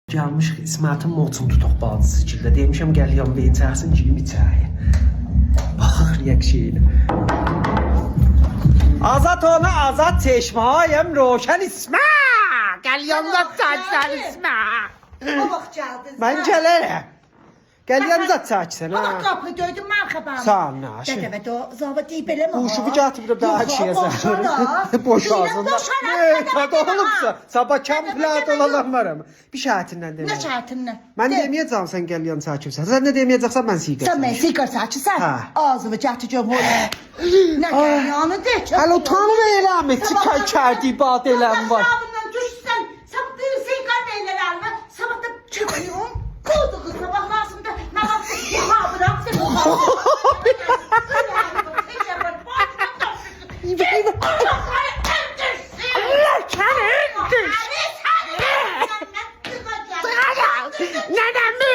Gelmiş İsmet'in moçunu tutuq bacısı kildə. Demişəm gəl yan beyin çəksin giyim içəyi. Baxıq reaksiyonu. Azat ona azat çeşmayım roşan İsmet. Gəl yanına çəksən İsmet. O vaxt gəldin. Mən gələrəm. Gəl yanına çəksən O ha. vaxt qapını döydüm mən xəbərim. Sağ ol naşı. Dədəvət o zavod deyib eləmə. Quşumu gətirib daha şeyə Boşana. Boşalsın. Boşana. Tadı olubsa sabah kamuflat olanlarım. Bir şərtindən demə. Nə şərtindən? Mən deməyəcəm sən gəl yan çəkirsən. Sən nə deməyəcəksən mən siqar. Sən mən siqar çəkirsən? Hə. Ağzımı gətirəcəm oraya. Nə yanı de ki? Hələ utanma eləmi? Tikay kərdi bad eləm var. Sabından düşsən, sən bir siqar verirlər əlimə. Sabah da çıxıyorum. Qoldu qız sabah lazımda. Mən artıq buha bıraxsın. Neden mi